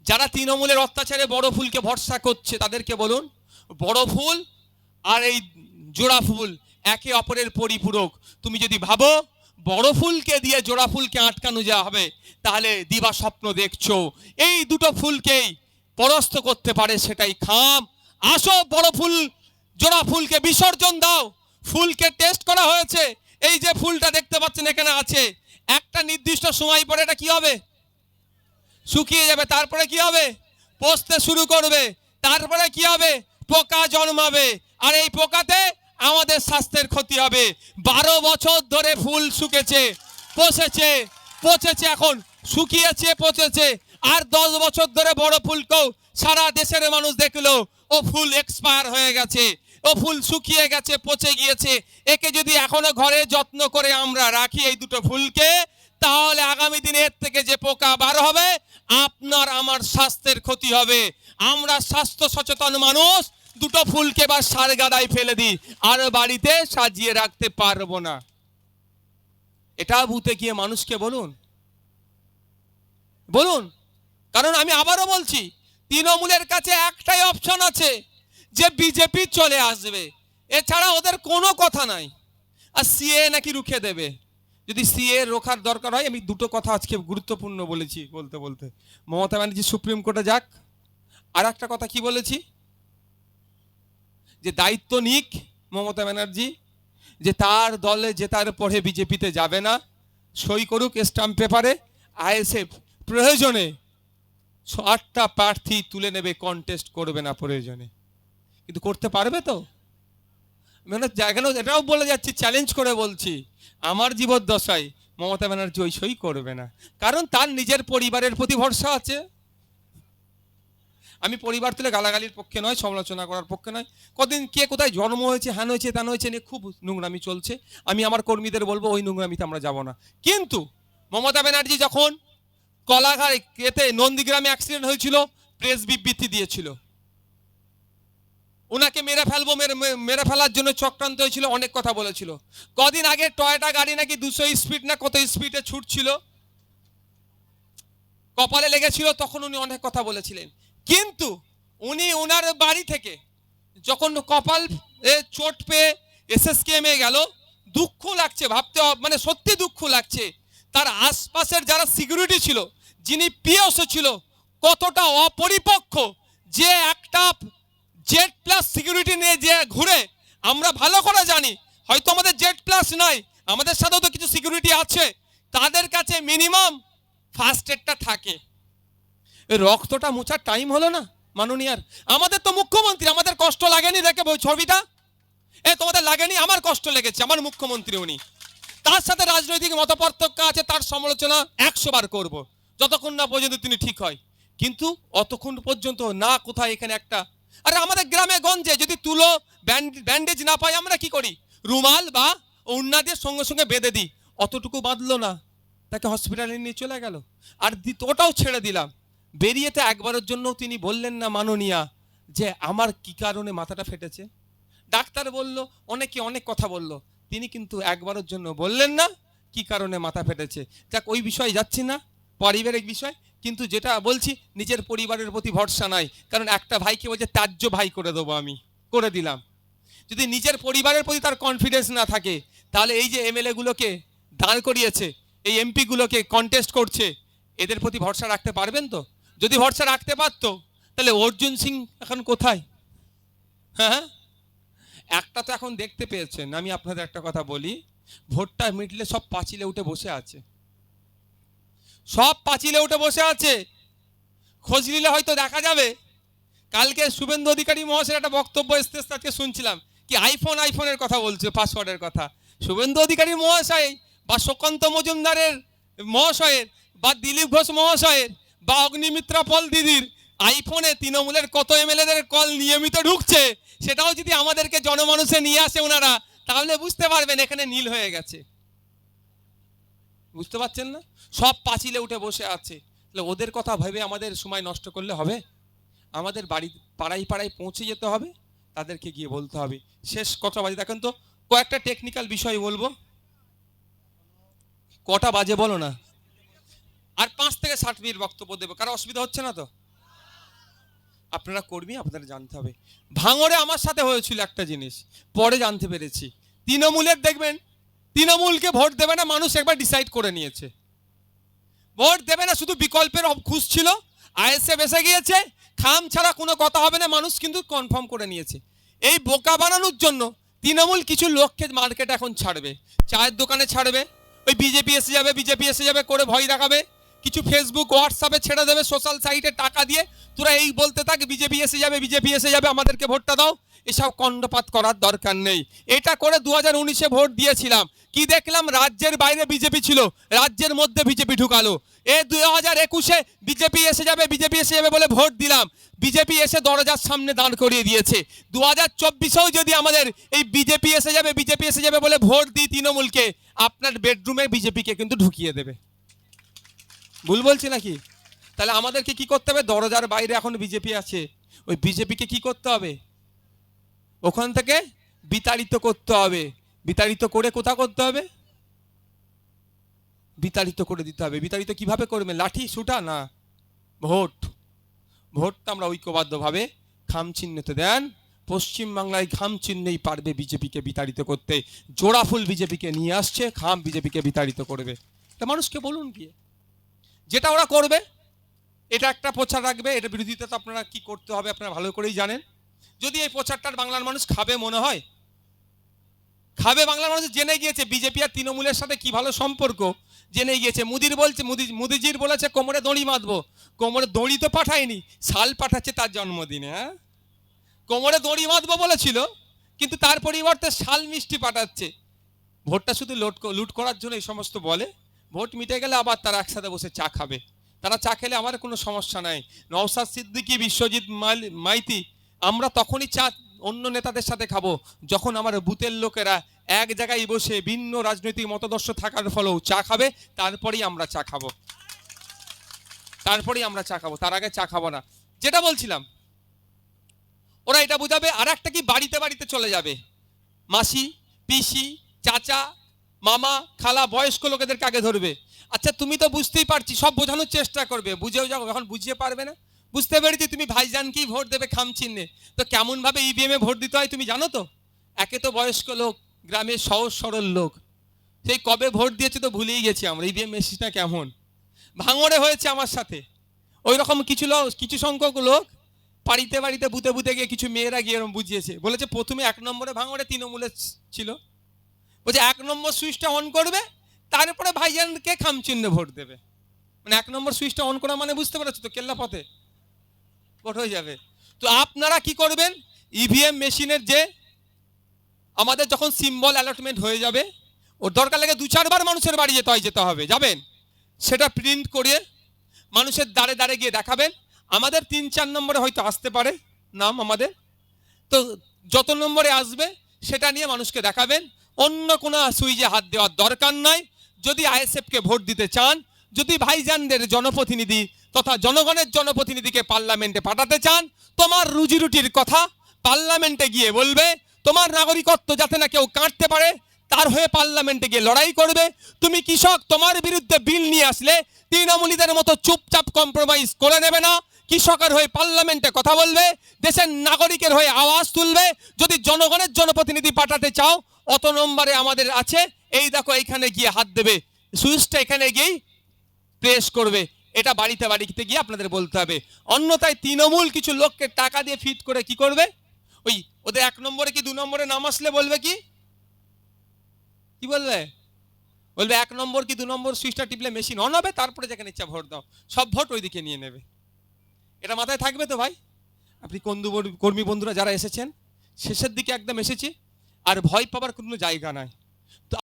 যারা তৃণমূলের অত্যাচারে বড় ফুলকে ভরসা করছে তাদেরকে বলুন, বড় ফুল আর এই জোড়া ফুল একে অপরের পরিপূরক। তুমি যদি ভাবো বড় ফুলকে দিয়ে জোড়া ফুলকে আটকানো যাওয়া হবে, তাহলে দিবা স্বপ্ন দেখছো। এই দুটো ফুলকেই পরাস্ত করতে পারে সেটাই খাম। আসো বড় ফুল জোড়া ফুলকে বিসর্জন দাও। ফুলকে টেস্ট করা হয়েছে। এই যে ফুলটা দেখতে পাচ্ছেন এখানে আছে, একটা নির্দিষ্ট সময় পরে এটা কি হবে? শুকিয়ে যাবে। তারপরে কি হবে? পচতে শুরু করবে। তারপরে কি হবে? পোকা জন্মাবে। আর এই পোকাতে আমাদের স্বাস্থ্যের ক্ষতি হবে। 12 বছর ধরে ফুল শুকেছে, পচেছে, এখন শুকিয়েছে, পচেছে। আর 10 বছর ধরে বড় ফুলকেও সারা দেশের মানুষ দেখলো ও ফুল এক্সপায়ার হয়ে গেছে, ও ফুল শুকিয়ে গেছে, পচে গিয়েছে। একে যদি এখনো ঘরে যত্ন করে আমরা রাখি এই দুটো ফুলকে, তাহলে আগামী দিনে এর থেকে যে পোকা বার হবে আপনার আমার স্বাস্থ্যের ক্ষতি হবে। আমরা স্বাস্থ্য সচেতন মানুষ দুটো ফুলকে বা সার গাদায় ফেলে দিই আর বাড়িতে সাজিয়ে রাখতে পারবো না। এটা বুঝতে গিয়ে মানুষকে বলুন। কারণ আমি আবারও বলছি, তৃণমূলের কাছে একটাই অপশন আছে যে বিজেপি চলে আসবে, এছাড়া ওদের কোনো কথা নাই। আর সিএ নাকি রুখে দেবে। যদি সিএ রোখার দরকার হয়, আমি দুটো কথা আজকে গুরুত্বপূর্ণ বলেছি বলতে মমতা ব্যানার্জি সুপ্রিম কোর্টে যাক। আর একটা কথা কি বলেছি, যে দায়িত্ব নিক মমতা ব্যানার্জি, যে তার দলে জেতার পরে বিজেপিতে যাবে না, সই করুক স্টাম্প পেপারে। আইএসএফ প্রয়োজনে 8টা প্রার্থী তুলে নেবে, কন্টেস্ট করবে না প্রয়োজনে। কিন্তু করতে পারবে তো? মানে জায়গানো এটাও বলে যাচ্ছি, চ্যালেঞ্জ করে বলছি, আমার জীবদ্দশায় মমতা ব্যানার্জি ওই সই করবে না। কারণ তার নিজের পরিবারের প্রতি ভরসা আছে। আমি পরিবার তুলে গালাগালির পক্ষে নয়, সমালোচনা করার পক্ষে নয়। কদিন কে কোথায় জন্ম হয়েছে, হ্যান হয়েছে, ত্যান হয়েছে নিয়ে খুব নোংরামি চলছে। আমি আমার কর্মীদের বলবো ওই নোংরামিতে আমরা যাব না। কিন্তু মমতা ব্যানার্জি যখন কলাঘাট এতে নন্দীগ্রামে অ্যাক্সিডেন্ট হয়েছিল, প্রেস বিবৃতি দিয়েছিল, ওনাকে মেরে ফেলার জন্য চক্রান্ত হয়েছিল, অনেক কথা বলেছিল। কদিন আগে টয়োটা গাড়ি নাকি 200 স্পিড না কত স্পিডে ছুটছিল, কপালে লেগেছিল, তখন উনি অনেক কথা বলেছিলেন। কিন্তু উনি ওনার বাড়ি থেকে যখন কপাল চোট পেয়ে এসএসকেএমে গেল, দুঃখ লাগছে ভাবতে, মানে সত্যি দুঃখ লাগছে। তার আশপাশের যারা সিকিউরিটি ছিল, যিনি পিওসি ছিল, কতটা অপরিপক্ক, যে একটা জেড প্লাস সিকিউরিটি নিয়ে যে ঘুরে। আমরা ভালো করে জানি, হয়তো আমাদের জেড প্লাস নাই, আমাদের সাথেও তো কিছু সিকিউরিটি আছে, তাদের কাছে মিনিমাম ফার্স্ট এডটা থাকে। রক্তটা মোছার টাইম হলো না মাননীয়ার? আমাদের তো মুখ্যমন্ত্রী, আমাদের কষ্ট লাগেনি দেখে ওই ছবিটা? তোমাদের লাগেনি? আমার কষ্ট লেগেছে, আমার মুখ্যমন্ত্রী উনি। তার সাথে রাজনৈতিক মতপার্থক্য আছে, তার সমালোচনা 100 বার করব, যতক্ষণ না পর্যন্ত তিনি ঠিক হয়। কিন্তু অতক্ষণ পর্যন্ত না কোথায় এখানে একটা, আরে আমাদের গ্রামে গঞ্জে যদি তুলো ব্যান্ডেজ না পাই আমরা কি করি? রুমাল বা ওড়না দিয়ে সঙ্গে সঙ্গে বেঁধে দিই। অতটুকু বাঁধলো না, তাকে হসপিটালে নিয়ে চলে গেল। আর ওটাও ছেড়ে দিলাম। বেরিয়েতে একবারের জন্য তিনি বললেন না মাননীয়া যে আমার কি কারণে মাথাটা ফেটেছে। ডাক্তার বলল, অনেকে অনেক কথা বলল, তিনি কিন্তু একবারের জন্য বললেন না কি কারণে মাথা ফেটেছে। যাক, ওই বিষয়ে যাচ্ছি না, পারিবারিক বিষয়। কিন্তু যেটা বলছি, নিজের পরিবারের প্রতি ভরসা নাই। কারণ একটা ভাইকে বলছে ত্যায্য ভাই করে দেবো, আমি করে দিলাম। যদি নিজের পরিবারের প্রতি তার কনফিডেন্স না থাকে, তাহলে এই যে এমএলএ গুলোকে দাঁড় করিয়েছে, এই এমপি গুলোকে কন্টেস্ট করছে, এদের প্রতি ভরসা রাখতে পারবেন তো? যদি ভরসা রাখতে পারতো, তাহলে অর্জুন সিং এখন কোথায়? হ্যাঁ, একটা তো এখন দেখতে পেয়েছেন। আমি আপনাদের একটা কথা বলি, ভোটটা মিটলে সব পাঁচিলে উঠে বসে আছে, সব পাঁচিলে উঠে বসে আছে। খোঁজ নিলে হয়তো দেখা যাবে। কালকে শুভেন্দু অধিকারী মহাশয়ের একটা বক্তব্য এসেছে, আজকে শুনছিলাম, কি আইফোনের কথা বলছে, পাসওয়ার্ডের কথা। শুভেন্দু অধিকারী মহাশয় বা সুকান্ত মজুমদারের মহাশয়ের বা দিলীপ ঘোষ মহাশয়ের বা অগ্নিমিত্রা পল দিদির আইফোনে তৃণমূলের কত এমএলএদের কল নিয়মিত ঢুকছে, সেটাও যদি আমাদেরকে জনমানুষে নিয়ে আসে ওনারা, তাহলে বুঝতে পারবেন এখানে নীল হয়ে গেছে। বুঝতে পারছেন না? সব পাঁচিলে উঠে বসে আছে। তাহলে ওদের কথা ভেবে আমাদের সময় নষ্ট করলে হবে? আমাদের বাড়ি পাড়ায় পাড়ায় পৌঁছে যেতে হবে, তাদেরকে গিয়ে বলতে হবে। শেষ কটা বাজে দেখেন তো, কয়েকটা টেকনিক্যাল বিষয় বলবো। কটা বাজে বলো না? আর 5 থেকে 7 মিনিট বক্তব্য দেবো, কারো অসুবিধা হচ্ছে না তো? আপনারা কর্মী, আপনাদের জানতে হবে। ভাঙড়ে আমার সাথে হয়েছিল একটা জিনিস, পরে জানতে পেরেছি। তৃণমূলের দেখবেন, তৃণমূলকে ভোট দেবে না মানুষ একবার ডিসাইড করে নিয়েছে। ভোট দেবে না, শুধু বিকল্পের খুশ ছিল। আইএসএফ এসে গিয়েছে, খাম ছাড়া কোনো কথা হবে না, মানুষ কিন্তু কনফার্ম করে নিয়েছে। এই বোকা বানানোর জন্য তৃণমূল কিছু লোককে মার্কেট এখন ছাড়বে, চায়ের দোকানে ছাড়বে, ওই বিজেপি এসে যাবে, বিজেপি এসে যাবে করে ভয় দেখাবে, কিছু ফেসবুক হোয়াটসঅ্যাপে ছেড়ে দেবে, সোশ্যাল সাইটে টাকা দিয়ে তোরা এই বলতে থাক বিজেপি এসে যাবে, বিজেপি এসে যাবে, আমাদেরকে ভোটটা দাও। এসব কণ্ডপাত করার দরকার নেই। এটা করে 2019-এ ভোট দিয়েছিলাম, কি দেখলাম রাজ্যের বাইরে বিজেপি ছিল, রাজ্যের মধ্যে বিজেপি ঢুকালো। 2021-এ বিজেপি এসে যাবে, বিজেপি এসে যাবে বলে ভোট দিলাম, বিজেপি এসে দরজার সামনে দাঁড় করিয়ে দিয়েছে। 2024-এও যদি আমাদের এই বিজেপি এসে যাবে, বিজেপি এসে যাবে বলে ভোট দিই তৃণমূলকে, আপনার বেডরুমে বিজেপিকে কিন্তু ঢুকিয়ে দেবে। ভুল বলছি নাকি? তাহলে আমাদেরকে কি করতে হবে? দরজার বাইরে এখন বিজেপি আছে, ওই বিজেপিকে কি করতে হবে? ওখান থেকে বিতাড়িত করতে হবে। বিতাড়িত করে কোথা করতে হবে? বিতাড়িত করে দিতে হবে। বিতাড়িত কিভাবে করবে? লাঠি সুটা না, ভোট। ভোটটা আমরা ঐক্যবদ্ধভাবে খাম চিহ্নতে দেন, পশ্চিমবাংলায় খাম চিহ্নেই পারবে বিজেপিকে বিতাড়িত করতে। জোড়া ফুল বিজেপিকে নিয়ে আসছে, খাম বিজেপিকে বিতাড়িত করবে। তা মানুষকে বলুন কি যেটা ওরা করবে, এটা একটা প্রচার রাখবে, এটা বিরোধিতা তো আপনারা কি করতে হবে আপনারা ভালো করেই জানেন। যদি এই প্রচারটার বাংলার মানুষ খাবে মনে হয়, খাবে। বাংলার মানুষ জেনে গিয়েছে বিজেপি আর তৃণমূলের সাথে কি ভালো সম্পর্ক, জেনে গিয়েছে। মোদিজির বলেছে কোমরে দড়ি বাঁধবো, কোমরে দড়ি তো পাঠায়নি, শাল পাঠাচ্ছে তার জন্মদিনে। হ্যাঁ, কোমরে দড়ি বাঁধবো বলেছিল, কিন্তু তার পরিবর্তে শাল মিষ্টি পাঠাচ্ছে। ভোটটা শুধু লুট করার জন্য এই সমস্ত বলে। ভোট মিটে গেলে আবার তারা একসাথে বসে চা খাবে। তারা চা খেলে আমার কোনো সমস্যা নাই। নওশাদ সিদ্দিকী, বিশ্বজিৎ মাইতি, আমরা তখনই চা অন্য নেতাদের সাথে খাবো যখন আমার বুথের লোকেরা এক জায়গায় বসে ভিন্ন রাজনৈতিক মতাদর্শ থাকার ফলেও চা খাবে, তারপরেই আমরা চা খাবো, তারপরেই আমরা চা খাবো, তার আগে চা খাবো না। যেটা বলছিলাম, ওরা এটা বুঝাবে। আর একটা কি, বাড়িতে বাড়িতে চলে যাবে, মাসি, পিসি, চাচা, মামা, খালা, বয়স্ক লোকেদেরকে আগে ধরবে। আচ্ছা তুমি তো বুঝতেই পারছি, সব বোঝানোর চেষ্টা করবে, বুঝেও যাও, এখন বুঝিয়ে পারবে না। বুঝতে পেরেছি তুমি ভাইজানকেই ভোট দেবে খাম চিহ্নে, তো কেমনভাবে ইভিএমে ভোট দিতে হয় তুমি জানো তো? একে তো বয়স্ক লোক, গ্রামের সহজ সরল লোক, সেই কবে ভোট দিয়েছে তো ভুলেই গেছি আমরা ইভিএম মেশিনটা কেমন। ভাঙড়ে হয়েছে আমার সাথে ওই রকম কিছু সংখ্যক লোক বাড়িতে বাড়িতে বুতে বুতে গিয়ে কিছু মেয়েরা গিয়ে এরকম বুঝিয়েছে। বলেছে প্রথমে 1 নম্বরে ভাঙড়ে তৃণমূলের ছিল, বলছে 1 নম্বর সুইচটা অন করবে, তারপরে ভাইজানকে খাম চিহ্নে ভোট দেবে। মানে 1 নম্বর সুইচটা অন করা মানে বুঝতে পারছো তো, কেল্লা পথে ভোট হয়ে যাবে। তো আপনারা কি করবেন, ইভিএম মেশিনের যে আমাদের যখন সিম্বল অ্যালটমেন্ট হয়ে যাবে, ওর দরকার লাগে 2-4 বার মানুষের বাড়ি যেতে হবে, যাবেন, সেটা প্রিন্ট করে মানুষের দাঁড়ে দাঁড়ে গিয়ে দেখাবেন। আমাদের 3-4 নম্বরে হয়তো আসতে পারে নাম আমাদের, তো যত নম্বরে আসবে সেটা নিয়ে মানুষকে দেখাবেন। অন্য কোনো সুইচে হাত দেওয়ার দরকার নাই। যদি আইএসএফকে ভোট দিতে চান, যদি ভাইজানদের জনপ্রতিনিধি তথা জনগণের জনপ্রতিনিধিকে পার্লামেন্টে পাঠাতে চান, তোমার রুজি রুটির কথা পার্লামেন্টে গিয়ে বলবে, তোমার নাগরিকত্ব যাতে না কেউ কাটতে পারে তার হয়ে পার্লামেন্টে গিয়ে লড়াই করবে। তুমি কৃষক, তোমার বিরুদ্ধে বিল নিয়ে আসলে তৃণমূলীদের মতো চুপচাপ কম্প্রোমাইজ করে নেবে না, কৃষকের হয়ে পার্লামেন্টে কথা বলবে, দেশের নাগরিকের হয়ে আওয়াজ তুলবে। যদি জনগণের জনপ্রতিনিধি পাঠাতে চাও, অত নম্বরে আমাদের আছে, এই দেখো এইখানে গিয়ে হাত দেবে, সুইচটা এখানে গিয়েই প্রেস করবে। এটা বাড়িতে বাড়িতে গিয়ে আপনাদের বলতে হবে। অন্যথায় তৃণমূল কিছু লোককে টাকা দিয়ে ফিট করে কি করবে, ওই ওদের 1 নম্বরে কি 2 নম্বরে নাম আসলে বলবে কি বলবে? বলবে 1 নম্বর কি 2 নম্বর সুইচটা টিপলে মেশিন অন হবে, তারপরে যেখানে ইচ্ছা ভোট দাও, সব ভোট ওইদিকে নিয়ে নেবে। এটা মাথায় থাকবে তো ভাই? আপনি কর্মী বন্ধুরা যারা এসেছেন, শেষের দিকে একদম এসেছি, আর ভয় পাবার কোনো জায়গা নাই।